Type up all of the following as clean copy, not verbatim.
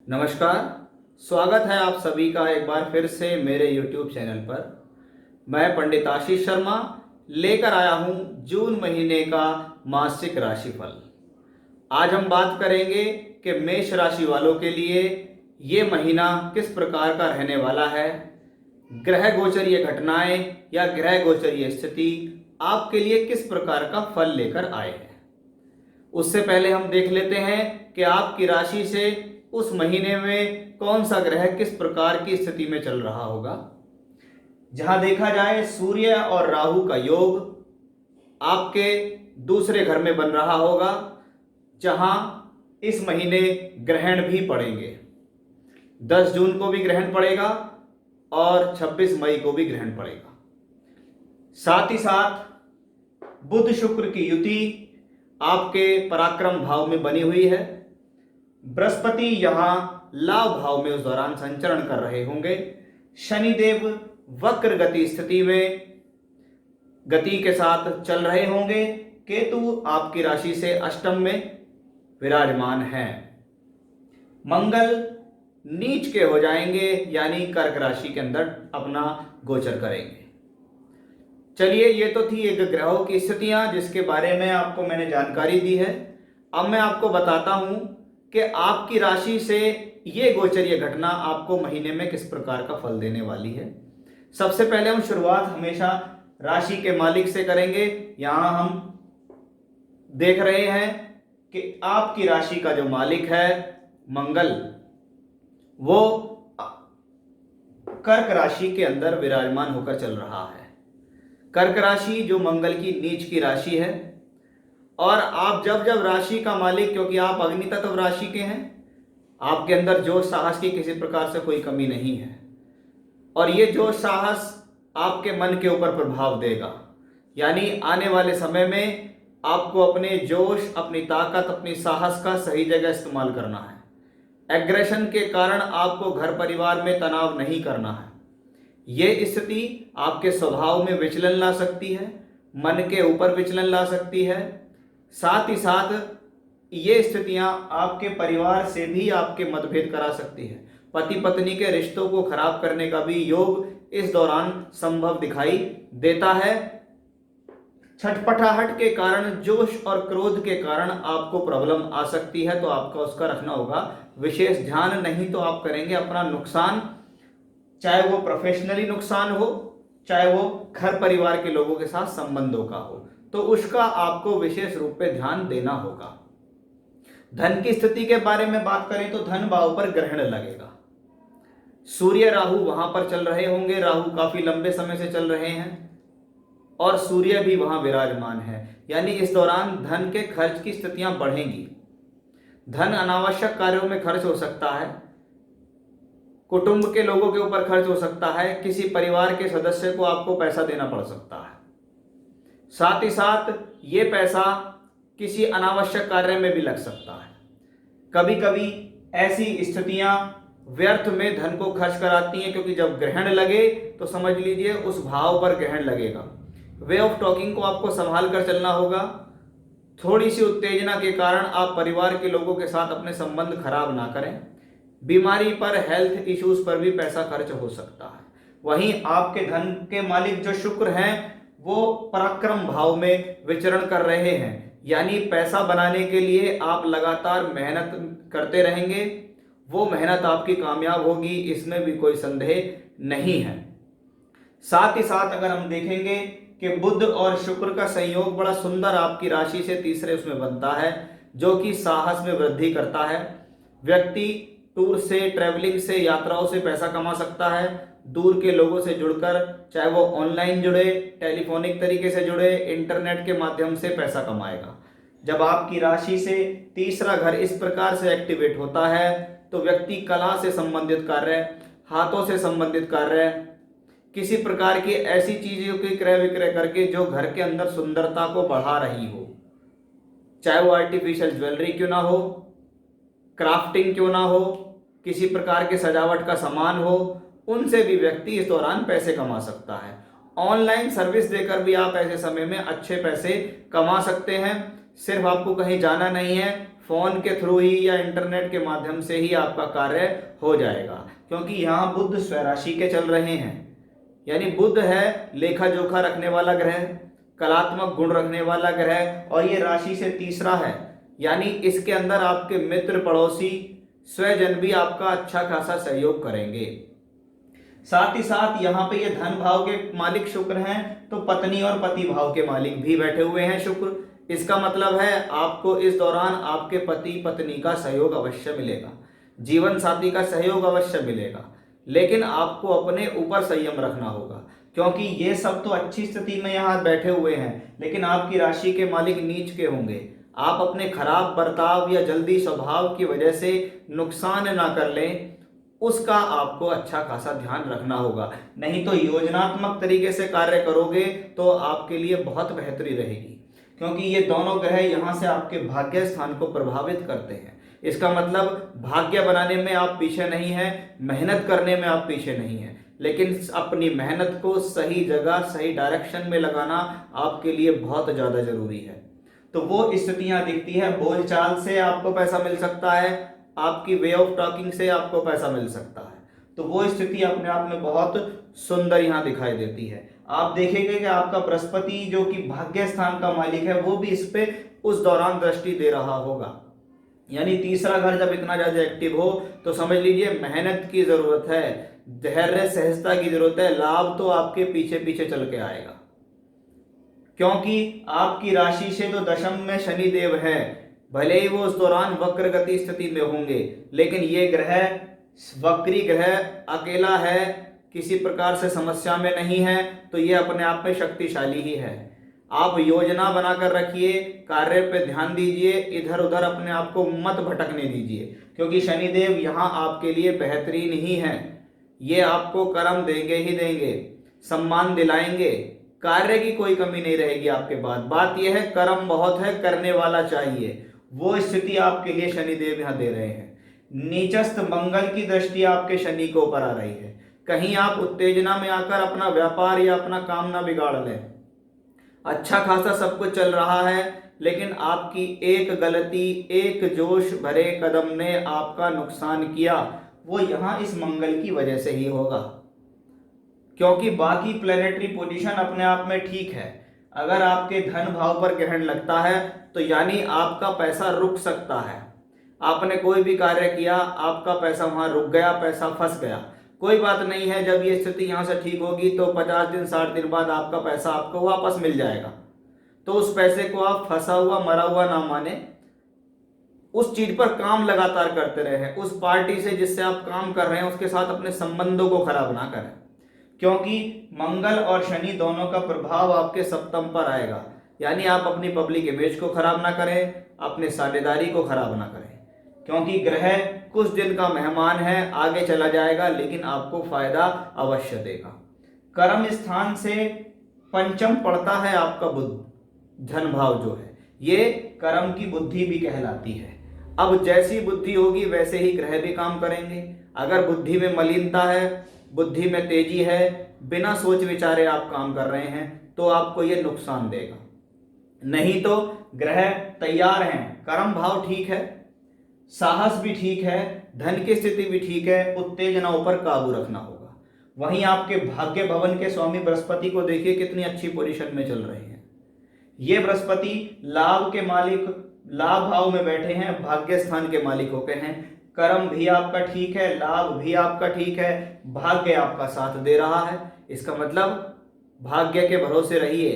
नमस्कार। स्वागत है आप सभी का एक बार फिर से मेरे YouTube चैनल पर। मैं पंडित आशीष शर्मा लेकर आया हूं जून महीने का मासिक राशिफल। आज हम बात करेंगे कि मेष राशि वालों के लिए ये महीना किस प्रकार का रहने वाला है। ग्रह गोचरीय घटनाएं या ग्रह गोचरीय स्थिति आपके लिए किस प्रकार का फल लेकर आए हैं। उससे पहले हम देख लेते हैं कि आपकी राशि से उस महीने में कौन सा ग्रह किस प्रकार की स्थिति में चल रहा होगा। जहां देखा जाए सूर्य और राहु का योग आपके दूसरे घर में बन रहा होगा, जहां इस महीने ग्रहण भी पड़ेंगे। 10 जून को भी ग्रहण पड़ेगा और 26 मई को भी ग्रहण पड़ेगा। साथ ही साथ बुध शुक्र की युति आपके पराक्रम भाव में बनी हुई है। बृहस्पति यहां लाभ भाव में उस दौरान संचरण कर रहे होंगे। शनिदेव वक्र गति स्थिति में गति के साथ चल रहे होंगे। केतु आपकी राशि से अष्टम में विराजमान है। मंगल नीच के हो जाएंगे, यानी कर्क राशि के अंदर अपना गोचर करेंगे। चलिए, ये तो थी एक ग्रहों की स्थितियां जिसके बारे में आपको मैंने जानकारी दी है। अब मैं आपको बताता हूं कि आपकी राशि से ये गोचरीय घटना आपको महीने में किस प्रकार का फल देने वाली है। सबसे पहले हम शुरुआत हमेशा राशि के मालिक से करेंगे। यहां हम देख रहे हैं कि आपकी राशि का जो मालिक है मंगल, वो कर्क राशि के अंदर विराजमान होकर चल रहा है। कर्क राशि जो मंगल की नीच की राशि है, और आप जब जब राशि का मालिक, क्योंकि आप अग्नि तत्व राशि के हैं, आपके अंदर जोश साहस की किसी प्रकार से कोई कमी नहीं है, और ये जोश साहस आपके मन के ऊपर प्रभाव देगा। यानी आने वाले समय में आपको अपने जोश, अपनी ताकत, अपनी साहस का सही जगह इस्तेमाल करना है। एग्रेशन के कारण आपको घर परिवार में तनाव नहीं करना है। ये स्थिति आपके स्वभाव में विचलन ला सकती है, मन के ऊपर विचलन ला सकती है। साथ ही साथ ये स्थितियां आपके परिवार से भी आपके मतभेद करा सकती है। पति पत्नी के रिश्तों को खराब करने का भी योग इस दौरान संभव दिखाई देता है। छटपटाहट के कारण, जोश और क्रोध के कारण आपको प्रॉब्लम आ सकती है, तो आपका उसका रखना होगा विशेष ध्यान, नहीं तो आप करेंगे अपना नुकसान। चाहे वो प्रोफेशनली नुकसान हो, चाहे वो घर परिवार के लोगों के साथ संबंधों का हो, तो उसका आपको विशेष रूप पे ध्यान देना होगा। धन की स्थिति के बारे में बात करें तो धन भाव पर ग्रहण लगेगा। सूर्य राहु वहां पर चल रहे होंगे। राहु काफी लंबे समय से चल रहे हैं और सूर्य भी वहां विराजमान है। यानी इस दौरान धन के खर्च की स्थितियां बढ़ेंगी। धन अनावश्यक कार्यों में खर्च हो सकता है, कुटुंब के लोगों के ऊपर खर्च हो सकता है, किसी परिवार के सदस्य को आपको पैसा देना पड़ सकता है। साथ ही साथ ये पैसा किसी अनावश्यक कार्य में भी लग सकता है। कभी कभी ऐसी स्थितियां व्यर्थ में धन को खर्च कराती हैं, क्योंकि जब ग्रहण लगे तो समझ लीजिए उस भाव पर ग्रहण लगेगा। वे ऑफ टॉकिंग को आपको संभाल कर चलना होगा। थोड़ी सी उत्तेजना के कारण आप परिवार के लोगों के साथ अपने संबंध खराब ना करें। बीमारी पर, हेल्थ इश्यूज पर भी पैसा खर्च हो सकता है। वहीं आपके धन के मालिक जो शुक्र हैं, वो पराक्रम भाव में विचरण कर रहे हैं। यानी पैसा बनाने के लिए आप लगातार मेहनत करते रहेंगे। वो मेहनत आपकी कामयाब होगी, इसमें भी कोई संदेह नहीं है। साथ ही साथ अगर हम देखेंगे कि बुध और शुक्र का संयोग बड़ा सुंदर आपकी राशि से तीसरे उसमें बनता है, जो कि साहस में वृद्धि करता है। व्यक्ति टूर से, ट्रैवलिंग से, यात्राओं से पैसा कमा सकता है। दूर के लोगों से जुड़कर, चाहे वो ऑनलाइन जुड़े, टेलीफोनिक तरीके से जुड़े, इंटरनेट के माध्यम से पैसा कमाएगा। जब आपकी राशि से तीसरा घर इस प्रकार से एक्टिवेट होता है, तो व्यक्ति कला से संबंधित कार्य, हाथों से संबंधित कार्य, किसी प्रकार की ऐसी चीजों की क्रय विक्रय करके जो घर के अंदर सुंदरता को बढ़ा रही हो, चाहे वो आर्टिफिशियल ज्वेलरी क्यों ना हो, क्राफ्टिंग क्यों ना हो, किसी प्रकार के सजावट का सामान हो, उनसे भी व्यक्ति इस दौरान पैसे कमा सकता है। ऑनलाइन सर्विस देकर भी आप ऐसे समय में अच्छे पैसे कमा सकते हैं। सिर्फ आपको कहीं जाना नहीं है, फोन के थ्रू ही या इंटरनेट के माध्यम से ही आपका कार्य हो जाएगा, क्योंकि यहाँ बुध स्वराशि के चल रहे हैं। यानी बुध है लेखा जोखा रखने वाला ग्रह, कलात्मक गुण रखने वाला ग्रह, और ये राशि से तीसरा है। यानी इसके अंदर आपके मित्र, पड़ोसी, स्वजन भी आपका अच्छा खासा सहयोग करेंगे। साथ ही साथ यहाँ पे ये धन भाव के मालिक शुक्र हैं, तो पत्नी और पति भाव के मालिक भी बैठे हुए हैं शुक्र। इसका मतलब है आपको इस दौरान आपके पति पत्नी का सहयोग अवश्य मिलेगा, जीवन साथी का सहयोग अवश्य मिलेगा, लेकिन आपको अपने ऊपर संयम रखना होगा, क्योंकि ये सब तो अच्छी स्थिति में यहाँ बैठे हुए हैं, लेकिन आपकी राशि के मालिक नीच के होंगे। आप अपने खराब बर्ताव या जल्दी स्वभाव की वजह से नुकसान ना कर लें, उसका आपको अच्छा खासा ध्यान रखना होगा। नहीं तो योजनात्मक तरीके से कार्य करोगे तो आपके लिए बहुत बेहतरी रहेगी, क्योंकि ये दोनों ग्रह यहाँ से आपके भाग्य स्थान को प्रभावित करते हैं। इसका मतलब भाग्य बनाने में आप पीछे नहीं हैं, मेहनत करने में आप पीछे नहीं हैं, लेकिन अपनी मेहनत को सही जगह सही डायरेक्शन में लगाना आपके लिए बहुत ज़्यादा जरूरी है। तो वो स्थितियां दिखती है। बोलचाल से आपको पैसा मिल सकता है, आपकी वे ऑफ टॉकिंग से आपको पैसा मिल सकता है, तो वो स्थिति अपने आप में बहुत सुंदर यहाँ दिखाई देती है। आप देखेंगे कि आपका बृहस्पति जो कि भाग्य स्थान का मालिक है, वो भी इस पे उस दौरान दृष्टि दे रहा होगा। यानी तीसरा घर जब इतना ज्यादा एक्टिव हो तो समझ लीजिए मेहनत की जरूरत है, धैर्य सहजता की जरूरत है। लाभ तो आपके पीछे पीछे चल के आएगा, क्योंकि आपकी राशि से तो दशम में शनि देव है, भले ही वो उस दौरान वक्र गति स्थिति में होंगे, लेकिन ये ग्रह वक्री ग्रह अकेला है, किसी प्रकार से समस्या में नहीं है, तो ये अपने आप में शक्तिशाली ही है। आप योजना बनाकर रखिए, कार्य पे ध्यान दीजिए, इधर उधर अपने आप को मत भटकने दीजिए, क्योंकि शनिदेव यहाँ आपके लिए बेहतरीन ही है। ये आपको कर्म देंगे ही देंगे, सम्मान दिलाएंगे, कार्य की कोई कमी नहीं रहेगी आपके बाद। बात यह है कर्म बहुत है, करने वाला चाहिए, वो स्थिति आपके लिए शनिदेव यहाँ दे रहे हैं। नीचस्थ मंगल की दृष्टि आपके शनि के ऊपर आ रही है। कहीं आप उत्तेजना में आकर अपना व्यापार या अपना काम ना बिगाड़ लें। अच्छा खासा सब कुछ चल रहा है, लेकिन आपकी एक गलती, एक जोश भरे कदम ने आपका नुकसान किया, वो यहाँ इस मंगल की वजह से ही होगा, क्योंकि बाकी प्लेनेटरी पोजीशन अपने आप में ठीक है। अगर आपके धन भाव पर ग्रहण लगता है तो यानी आपका पैसा रुक सकता है। आपने कोई भी कार्य किया, आपका पैसा वहां रुक गया, पैसा फंस गया, कोई बात नहीं है। जब ये स्थिति यहाँ से ठीक होगी तो 50 दिन 60 दिन बाद आपका पैसा आपको वापस मिल जाएगा। तो उस पैसे को आप फंसा हुआ मरा हुआ ना माने, उस चीज पर काम लगातार करते रहे। उस पार्टी से जिससे आप काम कर रहे हैं उसके साथ अपने संबंधों को खराब ना करें, क्योंकि मंगल और शनि दोनों का प्रभाव आपके सप्तम पर आएगा। यानी आप अपनी पब्लिक इमेज को खराब ना करें, अपने साझेदारी को खराब ना करें, क्योंकि ग्रह कुछ दिन का मेहमान है, आगे चला जाएगा, लेकिन आपको फायदा अवश्य देगा। कर्म स्थान से पंचम पड़ता है आपका बुध, धन भाव जो है ये कर्म की बुद्धि भी कहलाती है। अब जैसी बुद्धि होगी वैसे ही ग्रह भी काम करेंगे। अगर बुद्धि में मलिनता है, बुद्धि में तेजी है, बिना सोच विचारे आप काम कर रहे हैं, तो आपको ये नुकसान देगा। नहीं तो ग्रह तैयार हैं, कर्म भाव ठीक है, साहस भी ठीक है, धन की स्थिति भी ठीक है, उत्तेजनाओं पर काबू रखना होगा। वहीं आपके भाग्य भवन के स्वामी बृहस्पति को देखिए कितनी अच्छी पोजीशन में चल रहे हैं। ये बृहस्पति लाभ के मालिक, लाभ भाव में बैठे हैं, भाग्य स्थान के मालिक होते हैं। कर्म भी आपका ठीक है, लाभ भी आपका ठीक है, भाग्य आपका साथ दे रहा है। इसका मतलब भाग्य के भरोसे रहिए,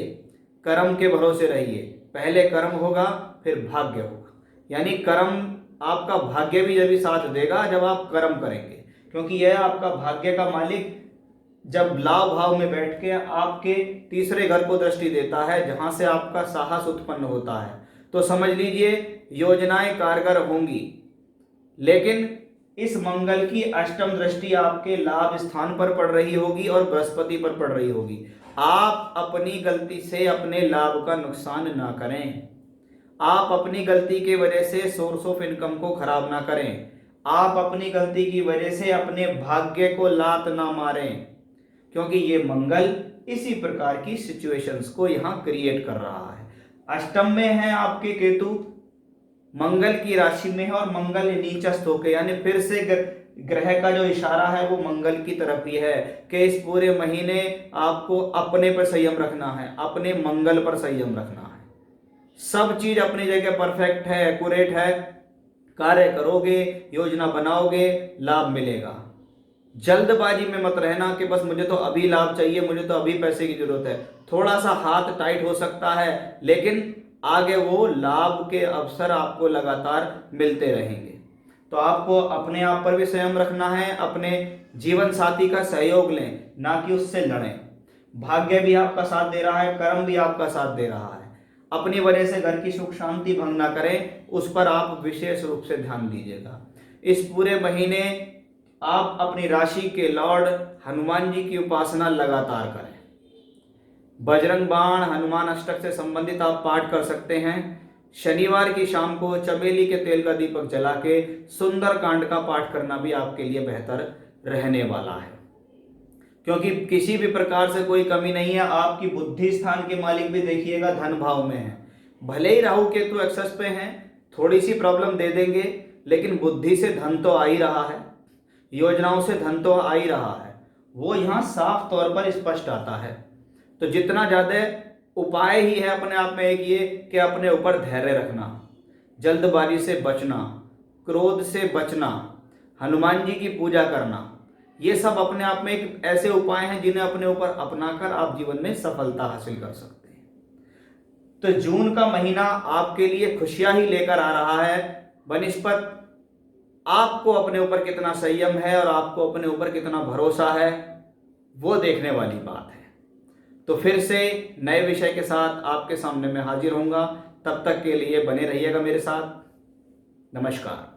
कर्म के भरोसे रहिए। पहले कर्म होगा फिर भाग्य होगा, यानी कर्म आपका भाग्य भी जब साथ देगा जब आप कर्म करेंगे, क्योंकि यह आपका भाग्य का मालिक जब लाभ भाव में बैठ के आपके तीसरे घर को दृष्टि देता है, जहां से आपका साहस उत्पन्न होता है, तो समझ लीजिए योजनाएं कारगर होंगी। लेकिन इस मंगल की अष्टम दृष्टि आपके लाभ स्थान पर पड़ रही होगी और बृहस्पति पर पड़ रही होगी। आप अपनी गलती से अपने लाभ का नुकसान ना करें, आप अपनी गलती की वजह से सोर्स ऑफ इनकम को खराब ना करें, आप अपनी गलती की वजह से अपने भाग्य को लात ना मारें, क्योंकि ये मंगल इसी प्रकार की सिचुएशंस को यहाँ क्रिएट कर रहा है। अष्टम में है आपके केतु, मंगल की राशि में है और मंगल नीचस्थ होकर, यानी फिर से ग्रह का जो इशारा है वो मंगल की तरफ ही है कि इस पूरे महीने आपको अपने पर संयम रखना है, अपने मंगल पर संयम रखना है। सब चीज अपनी जगह परफेक्ट है, एक्यूरेट है, कार्य करोगे, योजना बनाओगे, लाभ मिलेगा। जल्दबाजी में मत रहना कि बस मुझे तो अभी लाभ चाहिए, मुझे तो अभी पैसे की जरूरत है। थोड़ा सा हाथ टाइट हो सकता है, लेकिन आगे वो लाभ के अवसर आपको लगातार मिलते रहेंगे। तो आपको अपने आप पर भी संयम रखना है, अपने जीवन साथी का सहयोग लें, ना कि उससे लड़ें। भाग्य भी आपका साथ दे रहा है, कर्म भी आपका साथ दे रहा है। अपनी वजह से घर की सुख शांति भंग ना करें, उस पर आप विशेष रूप से ध्यान दीजिएगा। इस पूरे महीने आप अपनी राशि के लॉर्ड हनुमान जी की उपासना लगातार करें। बजरंग बाण, हनुमान अष्टक से संबंधित आप पाठ कर सकते हैं। शनिवार की शाम को चमेली के तेल का दीपक जला के सुंदर कांड का पाठ करना भी आपके लिए बेहतर रहने वाला है, क्योंकि किसी भी प्रकार से कोई कमी नहीं है। आपकी बुद्धि स्थान के मालिक भी देखिएगा धन भाव में है। भले ही राहु केतु एक्सेस पे हैं, थोड़ी सी प्रॉब्लम दे देंगे, लेकिन बुद्धि से धन तो आ ही रहा है, योजनाओं से धन तो आ ही रहा है। वो यहाँ साफ तौर पर स्पष्ट आता है। तो जितना ज्यादा उपाय ही है अपने आप में एक ये कि अपने ऊपर धैर्य रखना, जल्दबाजी से बचना, क्रोध से बचना, हनुमान जी की पूजा करना, ये सब अपने आप में एक ऐसे उपाय हैं जिन्हें अपने ऊपर अपनाकर आप जीवन में सफलता हासिल कर सकते हैं। तो जून का महीना आपके लिए खुशियां ही लेकर आ रहा है। बनिस्पत आपको अपने ऊपर कितना संयम है और आपको अपने ऊपर कितना भरोसा है, वो देखने वाली बात है। तो फिर से नए विषय के साथ आपके सामने मैं हाजिर होऊंगा। तब तक के लिए बने रहिएगा मेरे साथ। नमस्कार।